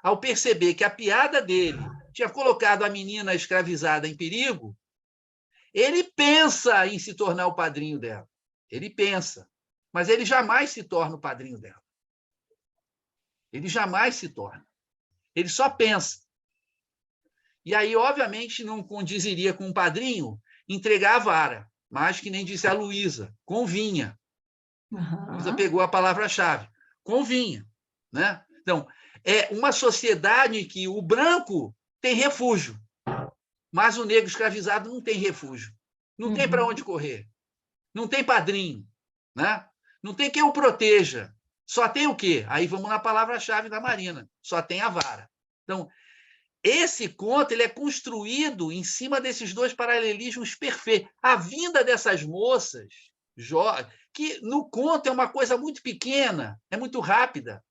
ao perceber que a piada dele tinha colocado a menina escravizada em perigo, ele pensa em se tornar o padrinho dela. Ele pensa. Mas ele jamais se torna o padrinho dela. Ele jamais se torna. Ele só pensa. E aí, obviamente, não condiziria com o padrinho entregar a vara, mas que nem disse a Luísa, convinha. A Luísa pegou a palavra-chave. Convinha. Né? Então, é uma sociedade em que o branco tem refúgio, mas o negro escravizado não tem refúgio. Não tem para onde correr. Não tem padrinho. Né? Não tem quem o proteja. Só tem o quê? Aí vamos na palavra-chave da Marina. Só tem a vara. Então, esse conto ele é construído em cima desses dois paralelismos perfeitos. A vinda dessas moças, que no conto é uma coisa muito pequena, é muito rápida,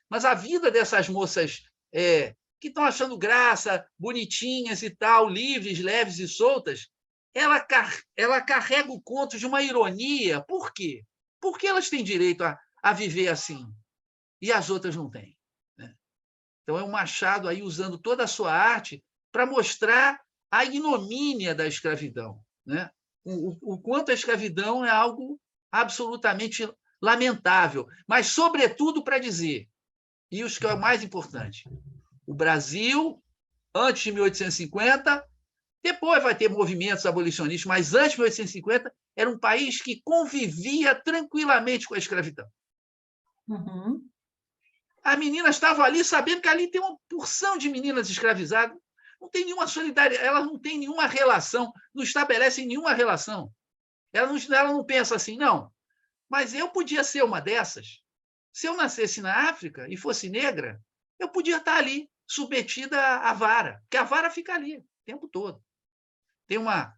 mas a vida dessas moças que estão achando graça, bonitinhas e tal, livres, leves e soltas, ela carrega o conto de uma ironia. Por quê? Porque elas têm direito a viver assim e as outras não têm. Né? Então, é um Machado aí usando toda a sua arte para mostrar a ignomínia da escravidão. Né? O quanto a escravidão é algo absolutamente lamentável, mas, sobretudo, para dizer, e o que é o mais importante, o Brasil, antes de 1850, depois vai ter movimentos abolicionistas, mas antes de 1850, era um país que convivia tranquilamente com a escravidão. A menina estava ali sabendo que ali tem uma porção de meninas escravizadas, não tem nenhuma solidariedade, elas não têm nenhuma relação, não estabelecem nenhuma relação. Ela não pensa assim, não, mas eu podia ser uma dessas. Se eu nascesse na África e fosse negra, eu podia estar ali, submetida à vara, porque a vara fica ali o tempo todo. Tem uma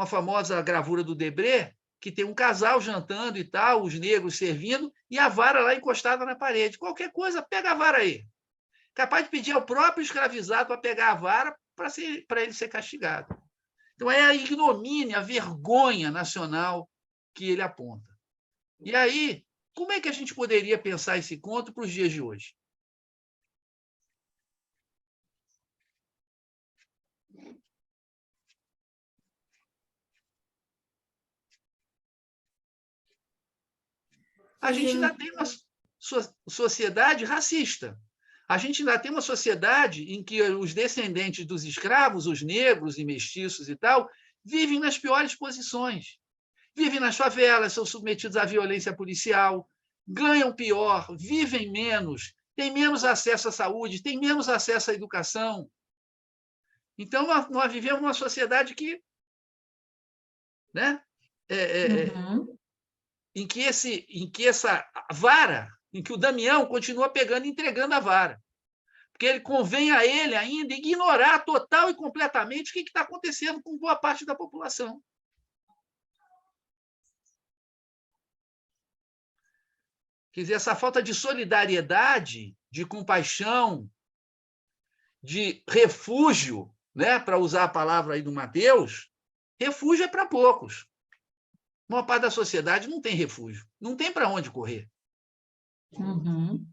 famosa gravura do Debré, que tem um casal jantando e tal, os negros servindo, e a vara lá encostada na parede. Qualquer coisa, pega a vara aí. Capaz de pedir ao próprio escravizado para pegar a vara para ele ser castigado. Então, é a ignomínia, a vergonha nacional que ele aponta. E aí, como é que a gente poderia pensar esse conto para os dias de hoje? A gente Sim. ainda tem uma sociedade racista. A gente ainda tem uma sociedade em que os descendentes dos escravos, os negros e mestiços e tal, vivem nas piores posições. Vivem nas favelas, são submetidos à violência policial, ganham pior, vivem menos, têm menos acesso à saúde, têm menos acesso à educação. Então, nós vivemos numa sociedade que, né, Uhum. em que essa vara, em que o Damião continua pegando e entregando a vara. Porque ele convém a ele ainda ignorar total e completamente o que está acontecendo com boa parte da população. Quer dizer, essa falta de solidariedade, de compaixão, de refúgio, né, para usar a palavra aí do Mateus, refúgio é para poucos. A maior parte da sociedade não tem refúgio, não tem para onde correr. Uhum.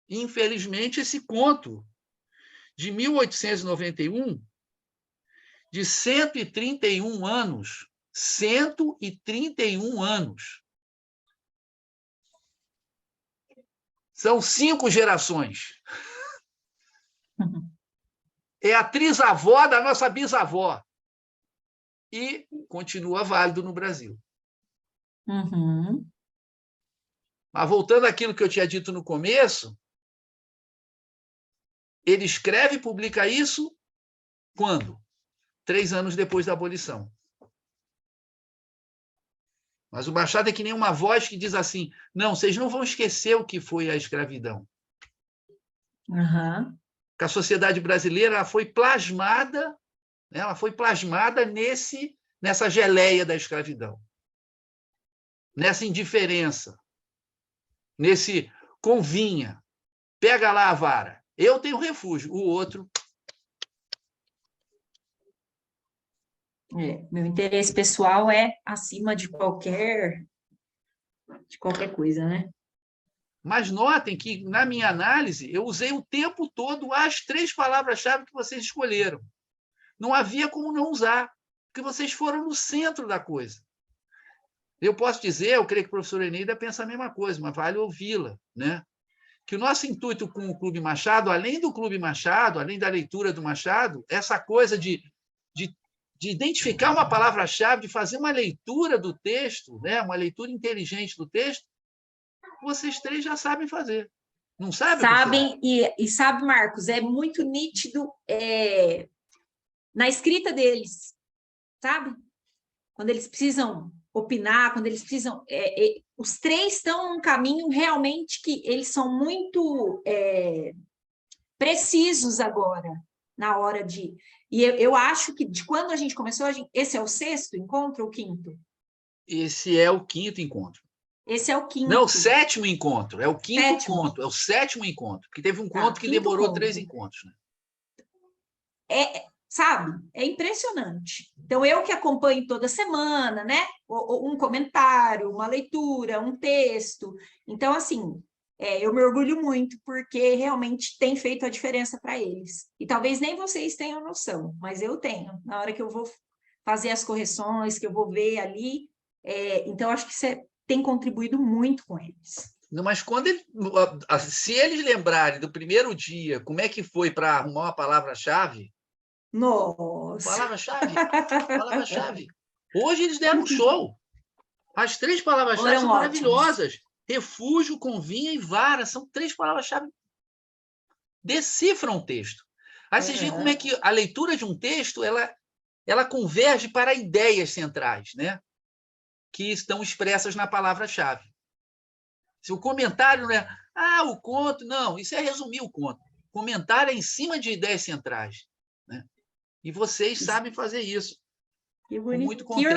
Infelizmente, esse conto de 1891, de 131 anos, 131 anos. São 5 gerações. Uhum. É a trisavó da nossa bisavó. E continua válido no Brasil. Uhum. Mas voltando àquilo que eu tinha dito no começo, ele escreve e publica isso quando? 3 anos depois da abolição. Mas o Machado é que nem uma voz que diz assim, não, vocês não vão esquecer o que foi a escravidão. Uhum. Porque a sociedade brasileira ela foi plasmada nessa geleia da escravidão, nessa indiferença, nesse convinha, pega lá a vara, eu tenho refúgio, o outro... Meu interesse pessoal é acima de qualquer coisa, né? Mas notem que, na minha análise, eu usei o tempo todo as 3 palavras-chave que vocês escolheram. Não havia como não usar, porque vocês foram no centro da coisa. Eu posso dizer, eu creio que o professor Eneida pensa a mesma coisa, mas vale ouvi-la, né? Que o nosso intuito com o Clube Machado, além do Clube Machado, além da leitura do Machado, essa coisa de identificar uma palavra-chave, de fazer uma leitura do texto, né? Uma leitura inteligente do texto, vocês 3 já sabem fazer. Não sabem? Sabem, e sabe, Marcos, é muito nítido na escrita deles, sabe? Quando eles precisam opinar, quando eles precisam... os 3 estão num caminho realmente que eles são muito precisos agora, na hora de... E eu acho que de quando a gente começou, esse é o 6º encontro ou 5º? Esse é o 5º encontro. Esse é o 5º. Não, o 7º encontro. É o 5º 7º. conto. É o 7º encontro. Porque teve um conto que 5º demorou conto. 3 encontros. Né? Sabe? É impressionante. Então, eu que acompanho toda semana, né? Um comentário, uma leitura, um texto. Então, assim, eu me orgulho muito, porque realmente tem feito a diferença para eles. E talvez nem vocês tenham noção, mas eu tenho. Na hora que eu vou fazer as correções, que eu vou ver ali. Então, acho que você tem contribuído muito com eles. Não, mas se eles lembrarem do primeiro dia, como é que foi para arrumar uma palavra-chave? Nossa! Palavra-chave. Hoje eles deram um show. As 3 palavras-chave são maravilhosas. Refúgio, convinha e vara. São 3 palavras-chave. Decifram o texto. Aí vocês veem como é que a leitura de um texto ela converge para ideias centrais, né? Que estão expressas na palavra-chave. Se o comentário não é... o conto... Não, isso é resumir o conto. O comentário é em cima de ideias centrais. Né? E vocês sabem fazer isso. Que bonito. Muito contente.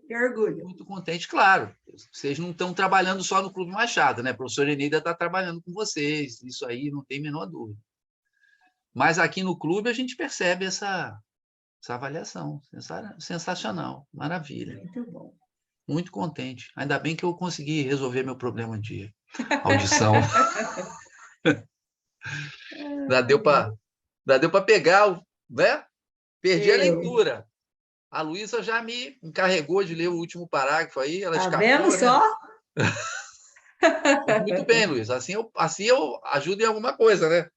Que orgulho. Muito contente, claro. Vocês não estão trabalhando só no Clube Machado, né? O professor Eneida está trabalhando com vocês. Isso aí não tem a menor dúvida. Mas aqui no clube a gente percebe essa avaliação. Sensacional. Maravilha. Muito bom. Muito contente. Ainda bem que eu consegui resolver meu problema de audição. Já deu para pegar, né? Perdi a leitura. A Luísa já me encarregou de ler o último parágrafo aí. Ela Tá escapou, vendo né? só? Muito bem, Luiz. Assim eu ajudo em alguma coisa, né?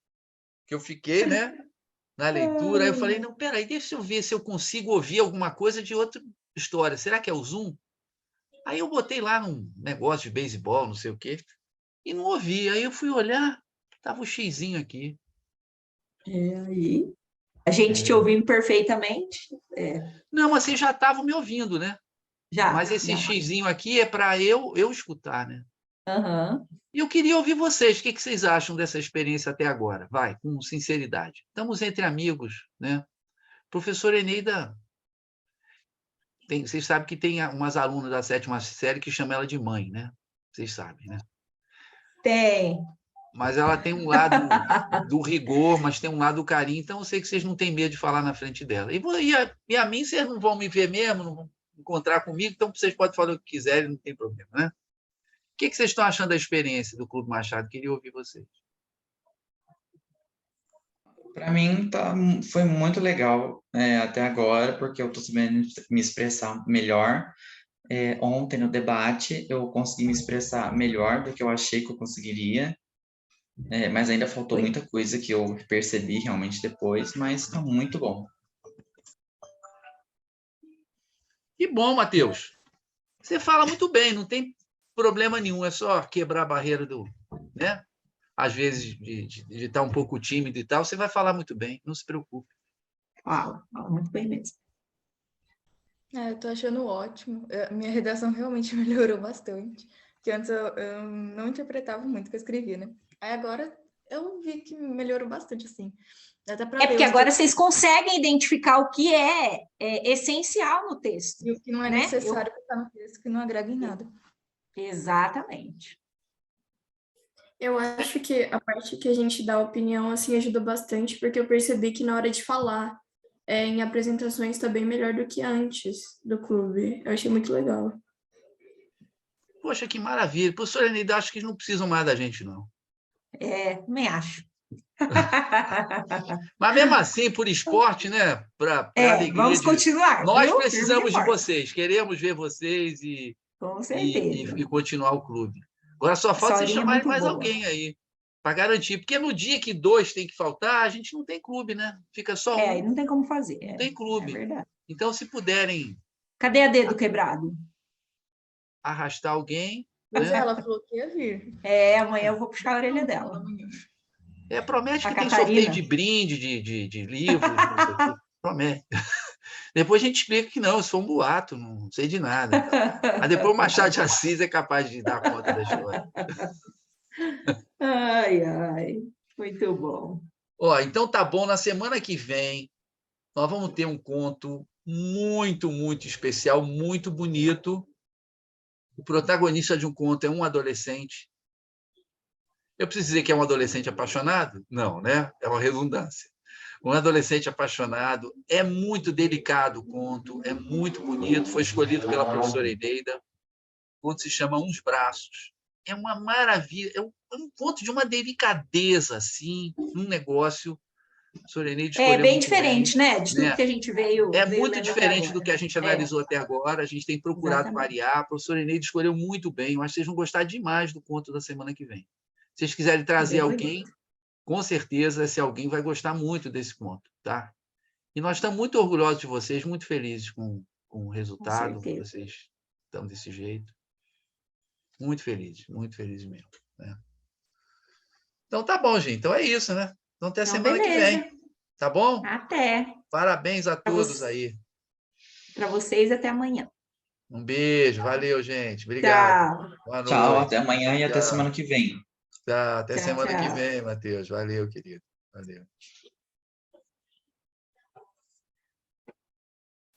Que eu fiquei, né, na leitura. Aí eu falei, não, peraí, deixa eu ver se eu consigo ouvir alguma coisa de outra história. Será que é o Zoom? Aí eu botei lá num negócio de beisebol, não sei o quê, e não ouvi. Aí eu fui olhar, tava o xizinho aqui. Aí, a gente te ouvindo perfeitamente. Não, assim, já estavam me ouvindo, né? Já. Mas esse já. xizinho aqui é para eu escutar, né? Aham. E eu queria ouvir vocês. O que vocês acham dessa experiência até agora? Vai, com sinceridade. Estamos entre amigos, né? Professora Eneida, vocês sabem que tem umas alunas da 7ª série que chamam ela de mãe, né? Vocês sabem, né? Tem. Mas ela tem um lado do rigor, mas tem um lado do carinho, então eu sei que vocês não têm medo de falar na frente dela. E a mim vocês não vão me ver mesmo, não vão encontrar comigo, então vocês podem falar o que quiserem, não tem problema, né? O que vocês estão achando da experiência do Clube Machado? Queria ouvir vocês. Para mim foi muito legal até agora, porque eu estou sabendo me expressar melhor. Ontem no debate eu consegui me expressar melhor do que eu achei que eu conseguiria, mas ainda faltou muita coisa que eu percebi realmente depois, mas está muito bom. Que bom, Matheus. Você fala muito bem, não tem problema nenhum, é só quebrar a barreira né? Às vezes de estar um pouco tímido e tal, você vai falar muito bem, não se preocupe. Fala muito bem mesmo. Eu tô achando ótimo. Minha redação realmente melhorou bastante. Porque antes eu não interpretava muito o que eu escrevia, né? Aí agora eu vi que melhorou bastante, assim. Dá até pra ver Porque os agora vocês conseguem identificar o que é essencial no texto. e o que não é né? necessário botar no texto, que não agrega em nada. Exatamente. Eu acho que a parte que a gente dá opinião, assim, ajuda bastante, porque eu percebi que na hora de falar, em apresentações está bem melhor do que antes do clube. Eu achei muito legal. Poxa, que maravilha. Professora Eneida, acho que eles não precisam mais da gente, não. Também acho. Mas mesmo assim, por esporte, né? Para alegria Vamos continuar, nós viu? precisamos de Firme e forte. vocês, queremos ver vocês Com e certeza. continuar o clube. Agora só Essa falta vocês horinha é chamarem muito mais boa. alguém aí, para garantir. Porque no dia que 2 tem que faltar, a gente não tem clube, né? Fica só um, Aí não tem como fazer. não tem É clube. verdade. Então, se puderem Cadê a dedo quebrado? arrastar alguém, Pois né? ela falou que ia vir. Amanhã eu vou puxar a orelha dela. Promete A que tem Catarina. sorteio de brinde, de livros, não sei o quê. Promete. Depois a gente explica que não, isso foi um boato, não sei de nada. Mas depois o Machado de Assis é capaz de dar conta da história. Ai, ai. Muito bom. Então tá bom, na semana que vem nós vamos ter um conto muito, muito especial, muito bonito. O protagonista de um conto é um adolescente. Eu preciso dizer que é um adolescente apaixonado? Não, né? É uma redundância. Um adolescente apaixonado, é muito delicado o conto, é muito bonito, foi escolhido pela professora Eneida. O conto se chama Uns Braços. É uma maravilha, é um conto de uma delicadeza, assim, um negócio. A professora Eneida escolheu Bem muito diferente, bem, né? De tudo que a gente veio muito lendo até diferente agora. do que a gente analisou até agora. A gente tem procurado Exatamente. variar. A professora Eneida escolheu muito bem. Eu acho que vocês vão gostar demais do conto da semana que vem. Se vocês quiserem trazer Bem alguém, com certeza esse alguém vai gostar muito desse conto, tá? E nós estamos muito orgulhosos de vocês, muito felizes com o resultado, certeza. vocês estão desse jeito. Muito felizes mesmo. Né? Então tá bom, gente. Então é isso, né? Então até semana que vem. Tá bom? Até. Parabéns a todos aí. Para vocês, até amanhã. Um beijo, valeu, gente. Obrigado. Tchau. Boa noite. Tchau, até amanhã e até Tchau. semana que vem. Tá, até Tchau, semana que tchau. vem, Matheus. Valeu, querido. Valeu.